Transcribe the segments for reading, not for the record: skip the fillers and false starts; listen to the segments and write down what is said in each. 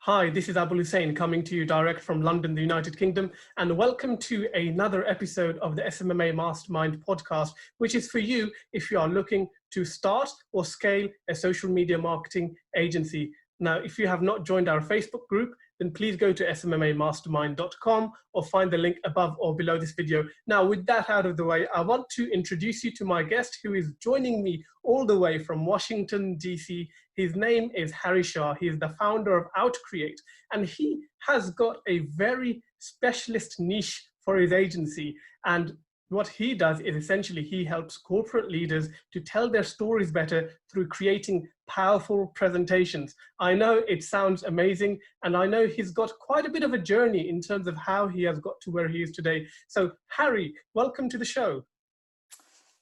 Hi, this is Hussain coming to you direct from London, the United Kingdom, and welcome to another episode of the SMMA Mastermind podcast, which is for you if you are looking to start or scale a social media marketing agency. Now, if you have not joined our Facebook group, then please go to smmamastermind.com or find the link above or below this video. Now, with that out of the way, I want to introduce you to my guest who is joining me all the way from Washington, DC. His name is Harry Shah. He is the founder of Outkreate, and he has got a very specialist niche for his agency. And what he does is essentially he helps corporate leaders to tell their stories better through creating powerful presentations. I know it sounds amazing, and I know he's got quite a bit of a journey in terms of how he has got to where he is today. So Harry, welcome to the show.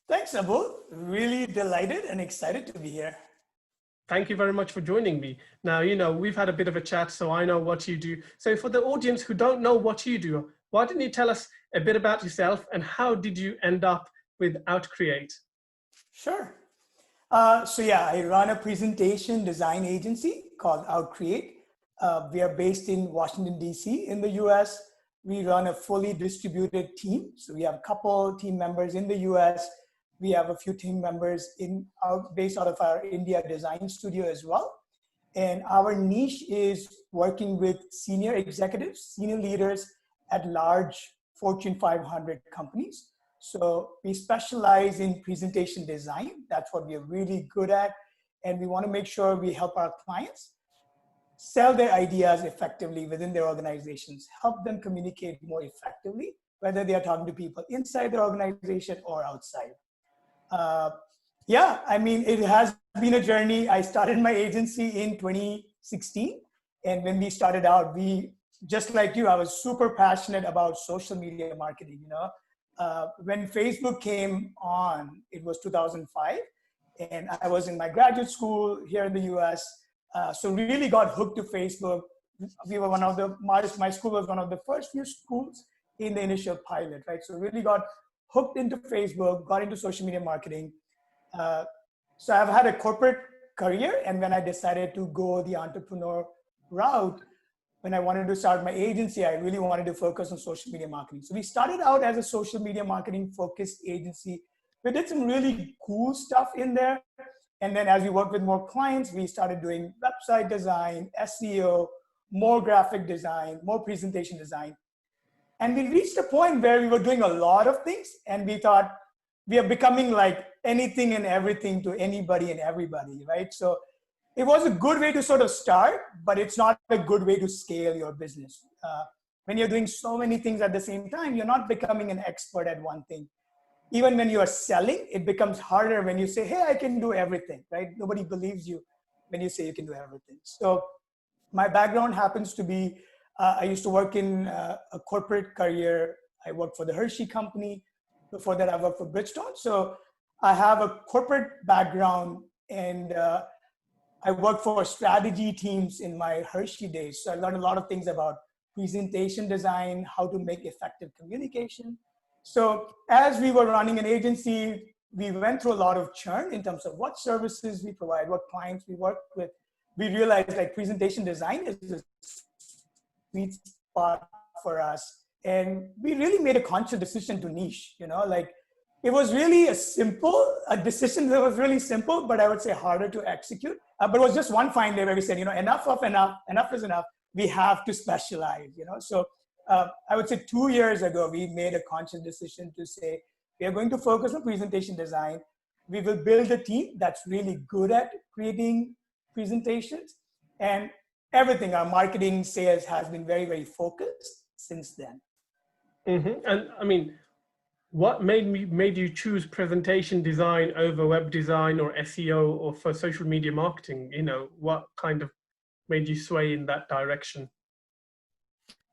Thanks, Abul. Really delighted and excited to be here. Thank you very much for joining me. Now, we've had a bit of a chat, so I know what you do. So for the audience who don't know what you do, why don't you tell us a bit about yourself and how did you end up with Outkreate? Sure. I run a presentation design agency called Outkreate. We are based in Washington, DC in the US. We run a fully distributed team. So we have a couple team members in the US. We have a few team members based out of our India design studio as well. And our niche is working with senior executives, senior leaders at large Fortune 500 companies. So we specialize in presentation design. That's what we are really good at. And we want to make sure we help our clients sell their ideas effectively within their organizations, help them communicate more effectively, whether they are talking to people inside their organization or outside. It has been a journey. I started my agency in 2016. And when we started out, just like you, I was super passionate about social media marketing. When Facebook came on, it was 2005. And I was in my graduate school here in the US. So really got hooked to Facebook. We were my school was one of the first few schools in the initial pilot, right? So really got hooked into Facebook, got into social media marketing. So I've had a corporate career. And when I decided to go the entrepreneur route, when I wanted to start my agency, I really wanted to focus on social media marketing. So we started out as a social media marketing focused agency. We did some really cool stuff in there. And then as we worked with more clients, we started doing website design, SEO, more graphic design, more presentation design. And we reached a point where we were doing a lot of things and we thought we are becoming like anything and everything to anybody and everybody, right? So it was a good way to sort of start, but it's not a good way to scale your business. When you're doing so many things at the same time, you're not becoming an expert at one thing. Even when you are selling, it becomes harder when you say, hey, I can do everything, right? Nobody believes you when you say you can do everything. So my background happens to be, I used to work in a corporate career. I worked for the Hershey company. Before that, I worked for Bridgestone. So I have a corporate background and I worked for strategy teams in my Hershey days. So I learned a lot of things about presentation design, how to make effective communication. So as we were running an agency, we went through a lot of churn in terms of what services we provide, what clients we work with. We realized like presentation design is a sweet spot for us. And we really made a conscious decision to niche, it was really a decision that was really simple, but I would say harder to execute. But it was just one fine day where we said, enough is enough. We have to specialize, So I would say 2 years ago, we made a conscious decision to say, we are going to focus on presentation design. We will build a team that's really good at creating presentations, and everything, our marketing, sales has been very, very focused since then. Mm-hmm. And I mean, what made you choose presentation design over web design or SEO or for social media marketing? What kind of made you sway in that direction?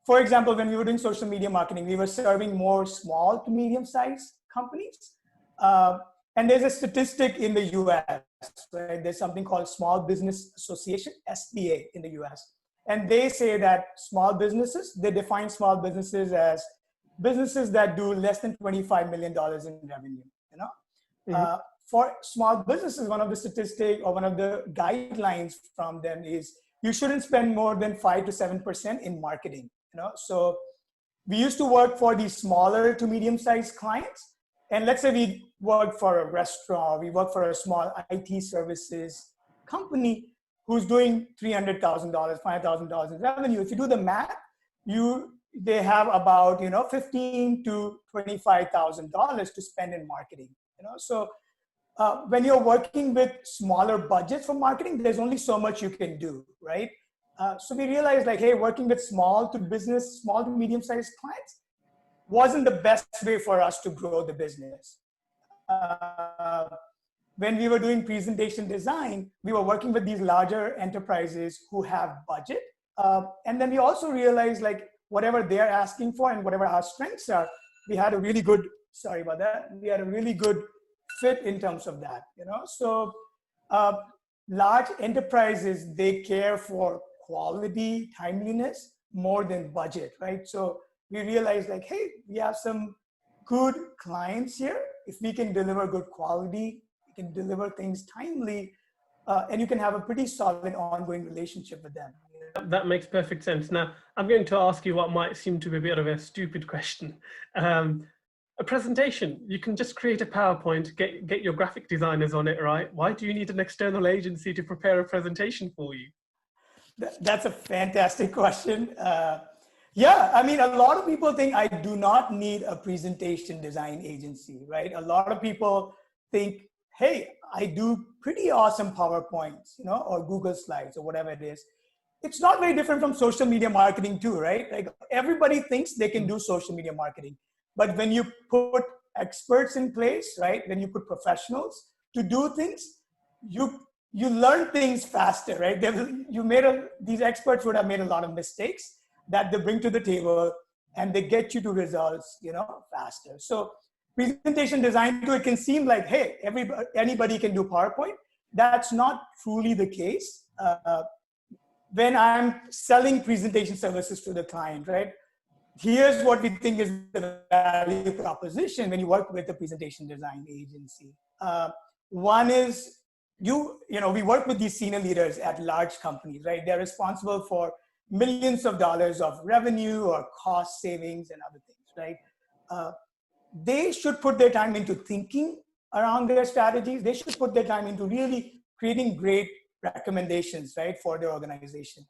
For example, when we were doing social media marketing, we were serving more small to medium-sized companies. And there's a statistic in the US, right? There's something called Small Business Association, SBA in the US. And they say that they define small businesses as businesses that do less than $25 million in revenue, For small businesses, one of the statistics or one of the guidelines from them is you shouldn't spend more than 5 to 7% in marketing. So we used to work for these smaller to medium-sized clients. And let's say we work for a restaurant, we work for a small IT services company who's doing $300,000, $5,000 in revenue. If you do the math, they have about $15,000 to $25,000 to spend in marketing. So when you're working with smaller budgets for marketing, there's only so much you can do, right? So we realized like, hey, working with small to medium-sized clients wasn't the best way for us to grow the business. When we were doing presentation design, we were working with these larger enterprises who have budget. And then we also realized like whatever they're asking for and whatever our strengths are, we had a really good, sorry about that, we had a really good fit in terms of that, So large enterprises, they care for quality, timeliness, more than budget, right? So we realized like, hey, we have some good clients here. If we can deliver good quality, we can deliver things timely, and you can have a pretty solid ongoing relationship with them. That makes perfect sense. Now, I'm going to ask you what might seem to be a bit of a stupid question. A presentation, you can just create a PowerPoint, get your graphic designers on it, right? Why do you need an external agency to prepare a presentation for you? That's a fantastic question. Yeah, I mean, a lot of people think I do not need a presentation design agency, right? A lot of people think, hey, I do pretty awesome PowerPoints, or Google Slides or whatever it is. It's not very different from social media marketing too, right? Like everybody thinks they can do social media marketing. But when you put experts in place, right? When you put professionals to do things, you learn things faster, right? These experts would have made a lot of mistakes that they bring to the table and they get you to results, faster. So presentation design too, it can seem like, hey, anybody can do PowerPoint. That's not truly the case. When I'm selling presentation services to the client, right? Here's what we think is the value proposition when you work with a presentation design agency. One is, we work with these senior leaders at large companies, right? They're responsible for millions of dollars of revenue or cost savings and other things, right? They should put their time into thinking around their strategies. They should put their time into really creating great recommendations, right, for their organization.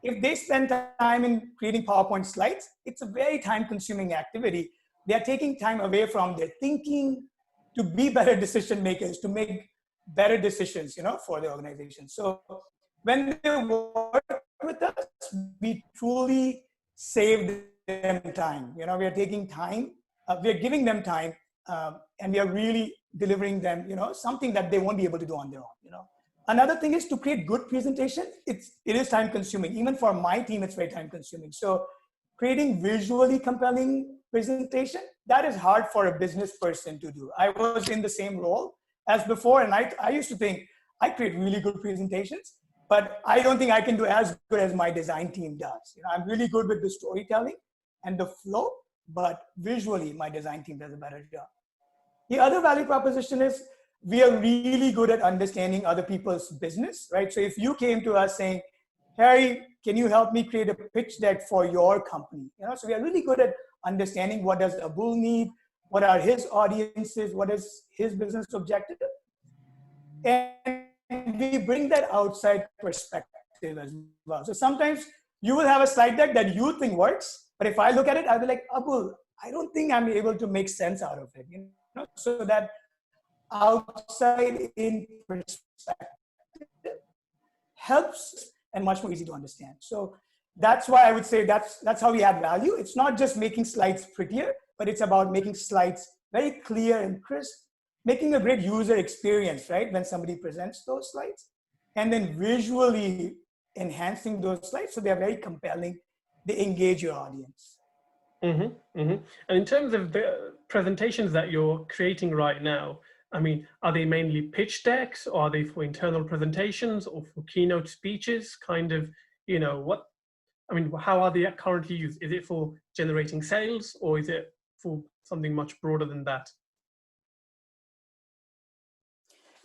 If they spend time in creating PowerPoint slides, it's a very time-consuming activity. They're taking time away from their thinking to be better decision makers, to make better decisions, for the organization. So when they work with us, we truly save them time. We are taking time, we are giving them time, and we are really delivering them, something that they won't be able to do on their own. Another thing is to create good presentation. It is time consuming. Even for my team, it's very time consuming. So creating visually compelling presentation, that is hard for a business person to do. I was in the same role as before, and I used to think I create really good presentations, but I don't think I can do as good as my design team does. I'm really good with the storytelling and the flow, but visually my design team does a better job. The other value proposition is we are really good at understanding other people's business, right? So if you came to us saying, Harry, can you help me create a pitch deck for your company? So we are really good at understanding what does Abul need, what are his audiences, what is his business objective. And we bring that outside perspective as well. So sometimes you will have a slide deck that you think works, but if I look at it, I'll be like, Abul, I don't think I'm able to make sense out of it. So that outside in perspective helps and much more easy to understand. So that's why I would say that's how we add value. It's not just making slides prettier, but it's about making slides very clear and crisp, making a great user experience, right? When somebody presents those slides, and then visually enhancing those slides so they're very compelling, they engage your audience. Mm-hmm, mm-hmm. And in terms of the presentations that you're creating right now, I mean, are they mainly pitch decks, or are they for internal presentations or for keynote speeches? Kind of, how are they currently used? Is it for generating sales, or is it for something much broader than that?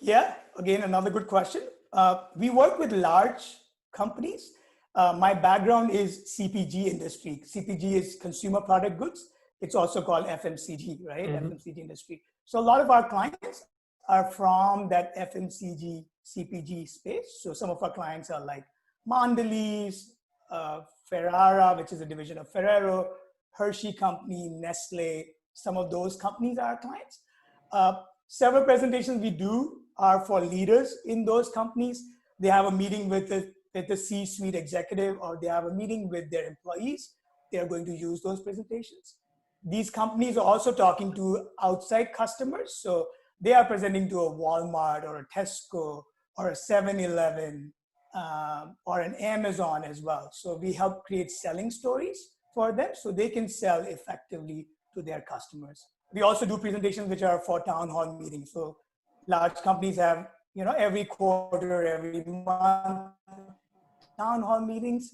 Yeah, again, another good question. We work with large companies. My background is CPG industry. CPG is consumer product goods. It's also called FMCG, right? FMCG industry. So a lot of our clients are from that FMCG, CPG space. So some of our clients are like Mondelez, Ferrara, which is a division of Ferrero, Hershey Company, Nestle. Some of those companies are our clients. Several presentations we do are for leaders in those companies. They have a meeting with the C-suite executive, or they have a meeting with their employees. They are going to use those presentations. These companies are also talking to outside customers. So they are presenting to a Walmart or a Tesco or a 7-Eleven or an Amazon as well. So we help create selling stories for them so they can sell effectively to their customers. We also do presentations which are for town hall meetings. So large companies have, every quarter, every month, town hall meetings.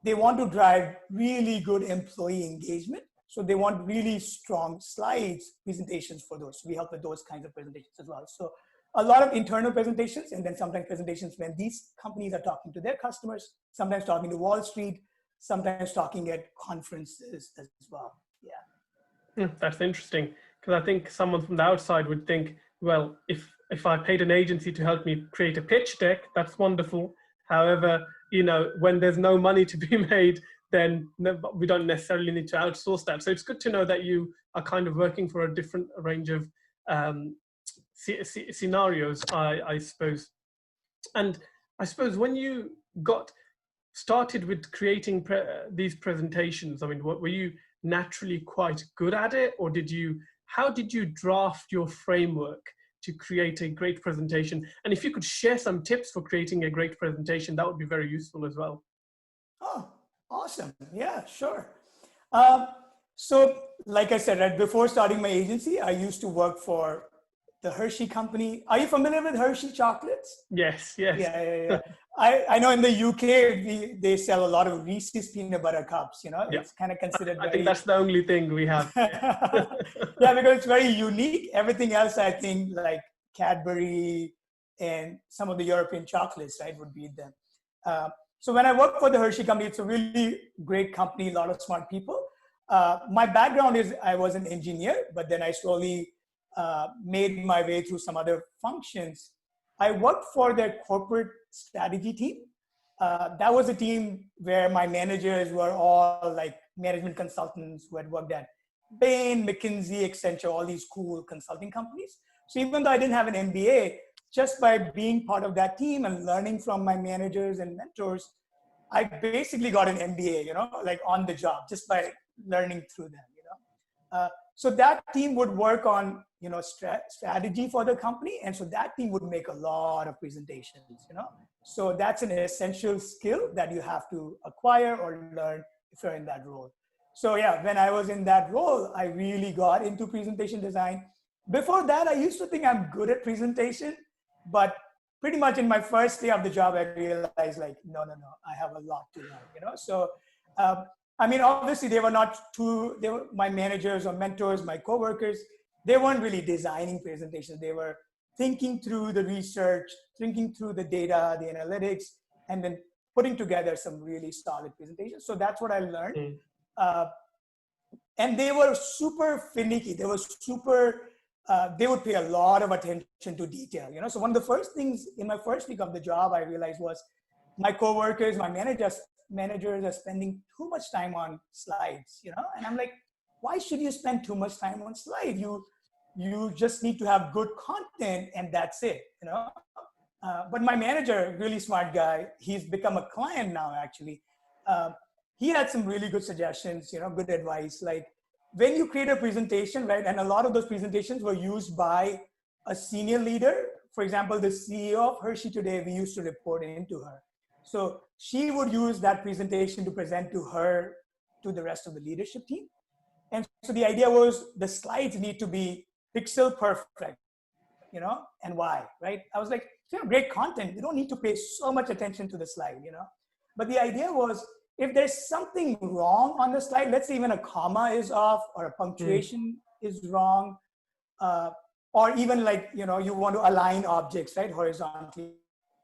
They want to drive really good employee engagement. So they want really strong slides, presentations for those. So we help with those kinds of presentations as well. So a lot of internal presentations, and then sometimes presentations when these companies are talking to their customers, sometimes talking to Wall Street, sometimes talking at conferences as well. Yeah. That's interesting, because I think someone from the outside would think, well, if I paid an agency to help me create a pitch deck, that's wonderful. However, when there's no money to be made, then we don't necessarily need to outsource that. So it's good to know that you are kind of working for a different range of scenarios, I suppose. And I suppose when you got started with creating these presentations, I mean, were you naturally quite good at it, or how did you draft your framework to create a great presentation? And if you could share some tips for creating a great presentation, that would be very useful as well. Oh, awesome. Yeah, sure. So like I said, right before starting my agency, I used to work for the Hershey company. Are you familiar with Hershey chocolates? Yes, yes. Yeah. I know in the UK, they sell a lot of Reese's peanut butter cups, it's kind of considered I think that's the only thing we have. Yeah, because it's very unique. Everything else, I think, like Cadbury and some of the European chocolates, right, would beat them. So when I worked for the Hershey company, it's a really great company, a lot of smart people. My background is I was an engineer, but then I slowly made my way through some other functions. I worked for their corporate strategy team. That was a team where my managers were all like management consultants who had worked at Bain, McKinsey, Accenture, all these cool consulting companies. So even though I didn't have an MBA, just by being part of that team and learning from my managers and mentors, I basically got an MBA, like on the job, just by learning through them, So that team would work on, strategy for the company. And so that team would make a lot of presentations, So that's an essential skill that you have to acquire or learn if you're in that role. So yeah, when I was in that role, I really got into presentation design. Before that, I used to think I'm good at presentation, but pretty much in my first day of the job, I realized like, no, I have a lot to learn, So, I mean, obviously they were my managers or mentors, my coworkers, they weren't really designing presentations. They were thinking through the research, thinking through the data, the analytics, and then putting together some really solid presentations. So that's what I learned. And they were super finicky. They were they would pay a lot of attention to detail, So one of the first things in my first week of the job, I realized was my coworkers, my managers are spending too much time on slides, And I'm like, why should you spend too much time on slides? You just need to have good content and that's it, But my manager, really smart guy, he's become a client now, actually. He had some really good suggestions, good advice. Like when you create a presentation, right? And a lot of those presentations were used by a senior leader. For example, the CEO of Hershey today, we used to report into her. So she would use that presentation to present to the rest of the leadership team. And so the idea was the slides need to be pixel perfect, and why, right? I was like, great content. You don't need to pay so much attention to the slide, But the idea was, if there's something wrong on the slide, let's say even a comma is off or a punctuation is wrong, or even like, you want to align objects, right? Horizontally,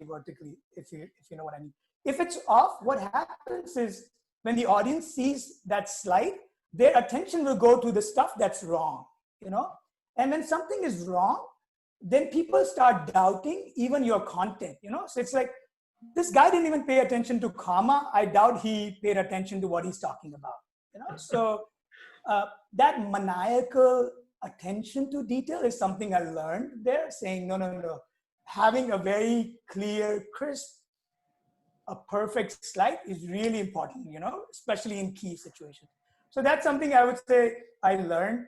vertically, if you know what I mean. If it's off, what happens is when the audience sees that slide, their attention will go to the stuff that's wrong, you know? And when something is wrong, then people start doubting even your content, you know? So it's like, this guy didn't even pay attention to comma. I doubt he paid attention to what he's talking about, you know? So that maniacal attention to detail is something I learned there, saying, no. Having a very clear, crisp, a perfect slide is really important, you know, especially in key situations. So that's something I would say I learned.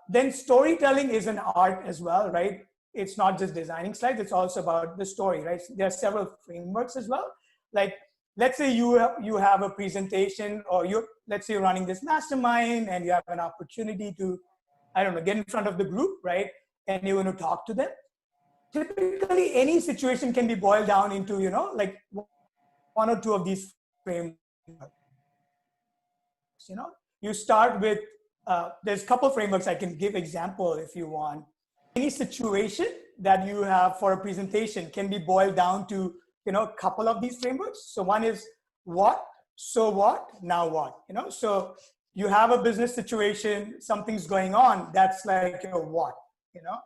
Then storytelling is an art as well, right? It's not just designing slides, it's also about the story, right? There are several frameworks as well. Like, let's say you have a presentation, or let's say you're running this mastermind and you have an opportunity to, I don't know, get in front of the group, right? And you want to talk to them. Typically, any situation can be boiled down into, you know, like one or two of these frameworks. You know, you start with, there's a couple of frameworks I can give example if you want. Any situation that you have for a presentation can be boiled down to, you know, a couple of these frameworks. So one is what, so what, now what, you know? So you have a business situation, something's going on, that's like your what, you know?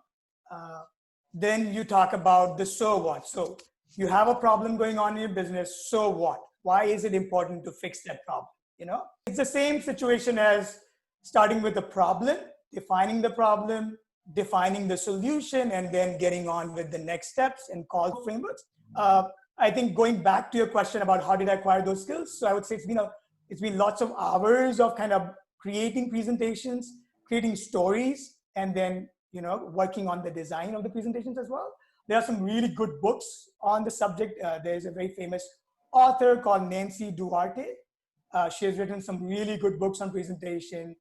Then you talk about the so what. So you have a problem going on in your business, so what? Why is it important to fix that problem, you know? It's the same situation as starting with the problem, defining the problem, defining the solution, and then getting on with the next steps and call frameworks. I think going back to your question about how did I acquire those skills, so I would say it's been lots of hours of kind of creating presentations, creating stories, and then, you know, working on the design of the presentations as well. There are some really good books on the subject. There's a very famous author called 𝗦𝗲𝗶𝗃. She has written some really good books on presentation.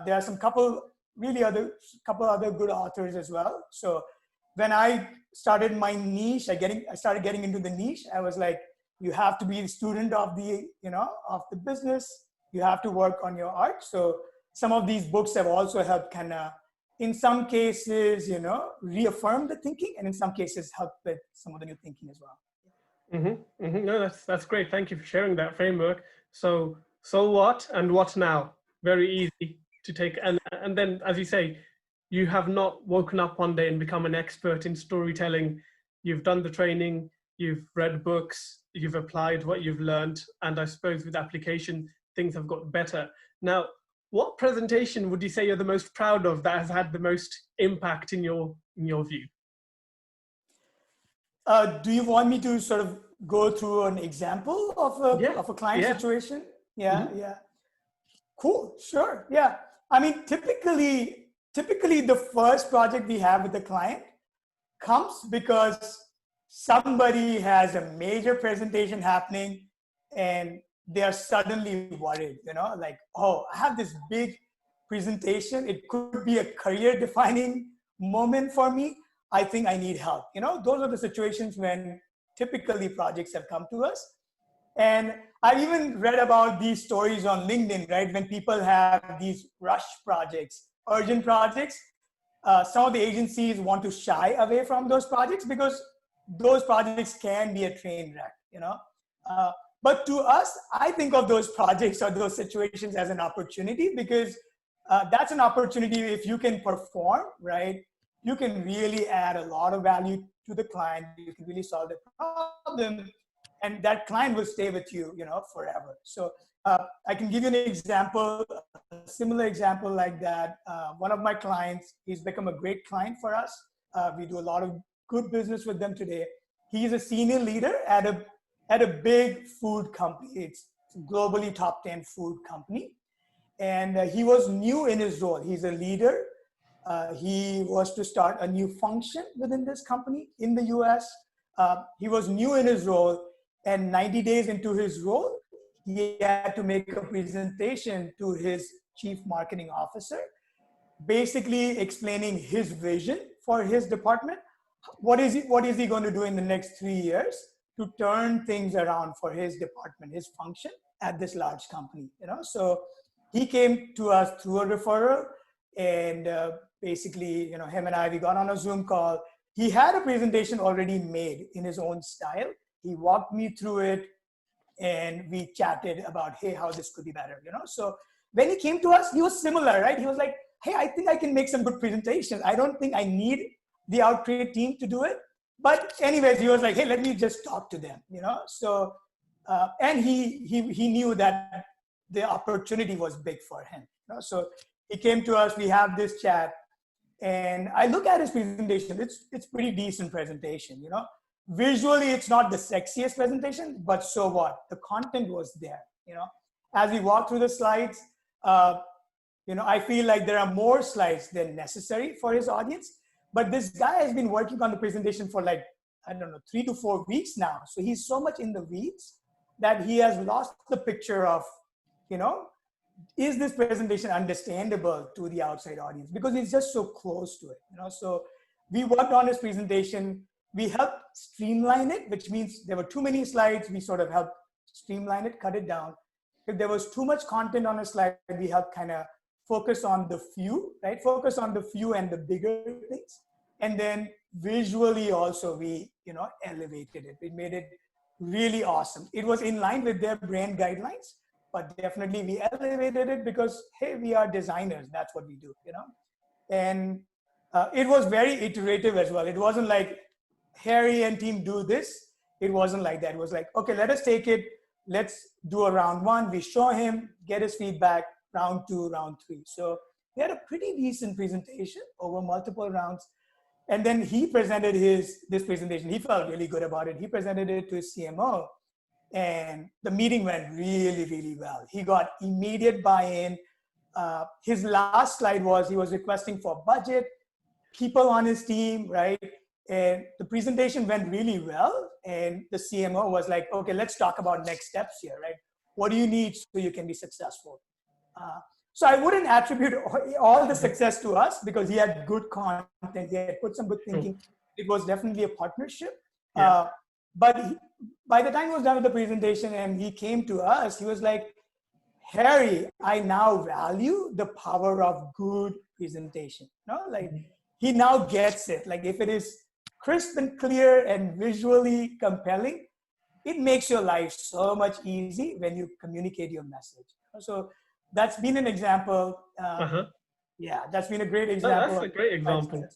There are some couple other good authors as well. So when I started my niche, I started getting into the niche. I was like, you have to be a student of the, you know, of the business. You have to work on your art. So some of these books have also helped kind of, in some cases, you know, reaffirm the thinking, and in some cases help with some of the new thinking as well. No, that's great. Thank you for sharing that framework. So what and what now? Very easy to take. And then, as you say, you have not woken up one day and become an expert in storytelling. You've done the training, you've read books, you've applied what you've learned, and I suppose with application, things have got better. Now, what presentation would you say you're the most proud of that has had the most impact in your view? Do you want me to sort of go through an example of a client situation? Yeah. Cool, sure, yeah. I mean, typically the first project we have with the client comes because somebody has a major presentation happening and they are suddenly worried, you know, like, oh, I have this big presentation. It could be a career defining moment for me. I think I need help. You know, those are the situations when typically projects have come to us. And I even read about these stories on LinkedIn, right? When people have these rush projects, urgent projects, some of the agencies want to shy away from those projects because those projects can be a train wreck, you know? But to us, I think of those projects or those situations as an opportunity, because that's an opportunity. If you can perform, right, you can really add a lot of value to the client. You can really solve the problem, and that client will stay with you, you know, forever. So I can give you an example, a similar example like that. One of my clients, he's become a great client for us. We do a lot of good business with them today. He's a senior leader at a big food company. It's globally top 10 food company. And he was new in his role. He's a leader. He was to start a new function within this company in the US. He was new in his role, and 90 days into his role, he had to make a presentation to his chief marketing officer, basically explaining his vision for his department. What is he going to do in the next 3 years to turn things around for his department, his function at this large company, you know? So he came to us through a referral, and basically, you know, him and I, we got on a Zoom call. He had a presentation already made in his own style. He walked me through it. and we chatted about, hey, how this could be better, you know? So when he came to us, he was similar, right? He was like, hey, I think I can make some good presentations. I don't think I need the Outkreate team to do it. But anyways, he was like, hey, let me just talk to them, you know? So, and he knew that the opportunity was big for him. You know? So he came to us, we have this chat, and I look at his presentation. It's pretty decent presentation, you know? Visually, it's not the sexiest presentation, but so what? The content was there, you know? As we walk through the slides, you know, I feel like there are more slides than necessary for his audience, but this guy has been working on the presentation for like, I don't know, 3 to 4 weeks now. So he's so much in the weeds that he has lost the picture of, you know, is this presentation understandable to the outside audience? Because it's just so close to it, you know? So we worked on his presentation. We helped streamline it, which means there were too many slides. We sort of helped streamline it, cut it down. If there was too much content on a slide, we helped kind of focus on the few, right? Focus on the few and the bigger things. And then visually also we, you know, elevated it. We made it really awesome. It was in line with their brand guidelines, but definitely we elevated it because, hey, we are designers. That's what we do, you know? And it was very iterative as well. It wasn't like Harry and team do this. It wasn't like that. It was like, okay, let us take it. Let's do a round 1. We show him, get his feedback, round 2, round 3. So we had a pretty decent presentation over multiple rounds. And then he presented this presentation. He felt really good about it. He presented it to his CMO, and the meeting went really, really well. He got immediate buy-in. His last slide was, he was requesting for budget, people on his team, right? And the presentation went really well. And the CMO was like, okay, let's talk about next steps here, right? What do you need so you can be successful? So I wouldn't attribute all the success to us because he had good content, he had put some good thinking. It was definitely a partnership. Yeah. But by the time he was done with the presentation and he came to us, he was like, Harry, I now value the power of good presentation. You know, like he now gets it. Like if it is crisp and clear and visually compelling, it makes your life so much easy when you communicate your message. So that's been an example. Yeah, that's been a great example. That's a great example.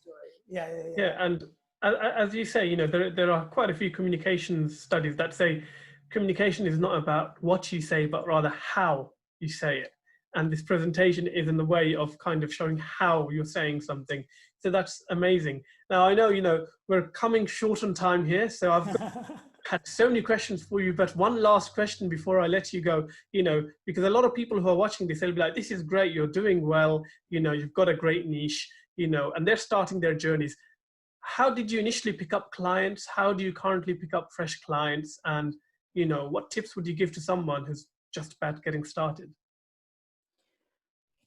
Yeah, and as you say, you know, there are quite a few communications studies that say communication is not about what you say, but rather how you say it. And this presentation is in the way of kind of showing how you're saying something. So that's amazing. Now, I know, you know, we're coming short on time here, so I've had so many questions for you, but one last question before I let you go, you know, because a lot of people who are watching this, they'll be like, this is great, you're doing well, you know, you've got a great niche, you know, and they're starting their journeys. How did you initially pick up clients? How do you currently pick up fresh clients? And, you know, what tips would you give to someone who's just about getting started?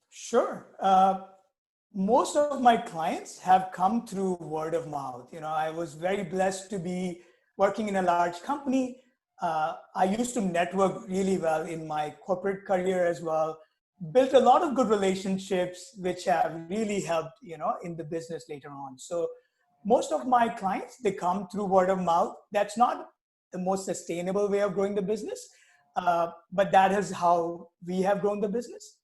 Sure. Most of my clients have come through word of mouth. You know, I was very blessed to be working in a large company. I used to network really well in my corporate career as well. Built a lot of good relationships, which have really helped, you know, in the business later on. So most of my clients, they come through word of mouth. That's not the most sustainable way of growing the business, but that is how we have grown the business.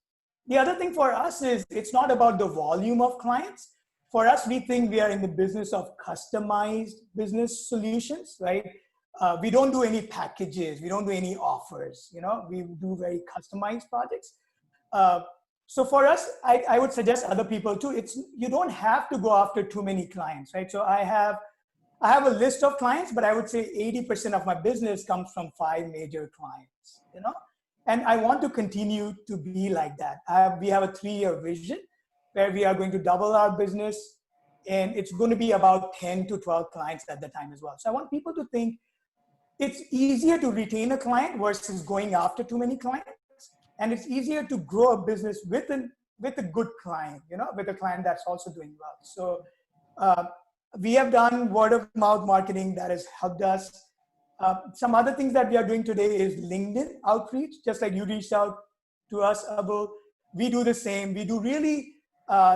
The other thing for us is it's not about the volume of clients. For us, we think we are in the business of customized business solutions, right? We don't do any packages. We don't do any offers. You know, we do very customized projects. So for us, I would suggest other people too. You don't have to go after too many clients, right? So I have a list of clients, but I would say 80% of my business comes from 5 major clients, you know? And I want to continue to be like that. We have a 3-year vision where we are going to double our business, and it's going to be about 10 to 12 clients at the time as well. So I want people to think it's easier to retain a client versus going after too many clients. And it's easier to grow a business with a good client, you know, with a client that's also doing well. So we have done word of mouth marketing that has helped us. Some other things that we are doing today is LinkedIn outreach, just like you reached out to us, Abul. We do the same. We do really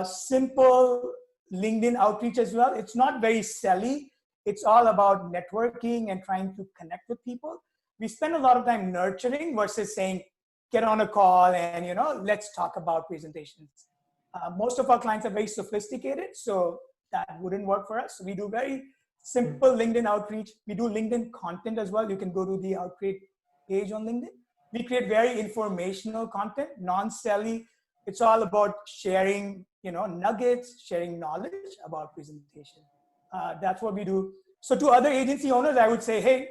simple LinkedIn outreach as well. It's not very selly. It's all about networking and trying to connect with people. we spend a lot of time nurturing versus saying, get on a call and, you know, let's talk about presentations. Most of our clients are very sophisticated, so that wouldn't work for us. So we do very simple LinkedIn outreach. We do LinkedIn content as well. You can go to the Outkreate page on LinkedIn. We create very informational content, non-selly. It's all about sharing, you know, nuggets, sharing knowledge about presentation. That's what we do. So to other agency owners, I would say, hey,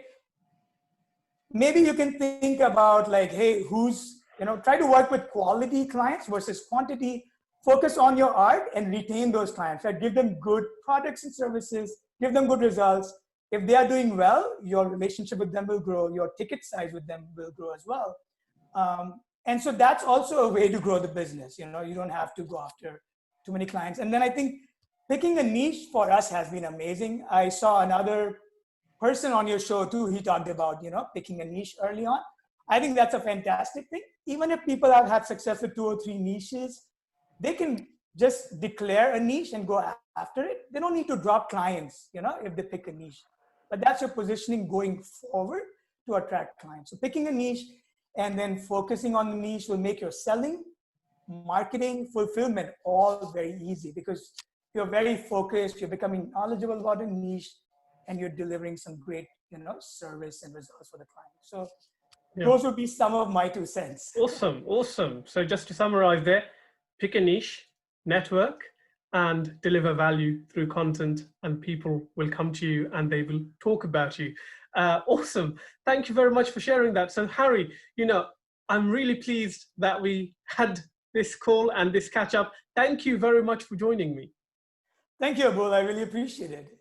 maybe you can think about like, hey, try to work with quality clients versus quantity. Focus on your art and retain those clients, right? Give them good products and services, give them good results. If they are doing well, your relationship with them will grow, your ticket size with them will grow as well. And so that's also a way to grow the business. You know, you don't have to go after too many clients. And then I think picking a niche for us has been amazing. I saw another person on your show too, he talked about, you know, picking a niche early on. I think that's a fantastic thing. Even if people have had success with 2 or 3 niches, they can just declare a niche and go after it. They don't need to drop clients, you know, if they pick a niche. But that's your positioning going forward to attract clients. So picking a niche and then focusing on the niche will make your selling, marketing, fulfillment all very easy because you're very focused, you're becoming knowledgeable about a niche, and you're delivering some great, you know, service and results for the client. So those would be some of my 2 cents. Awesome, awesome. So just to summarize there, pick a niche, network, and deliver value through content, and people will come to you and they will talk about you. Awesome. Thank you very much for sharing that. So Harry, you know, I'm really pleased that we had this call and this catch up. Thank you very much for joining me. Thank you, Abul. I really appreciate it.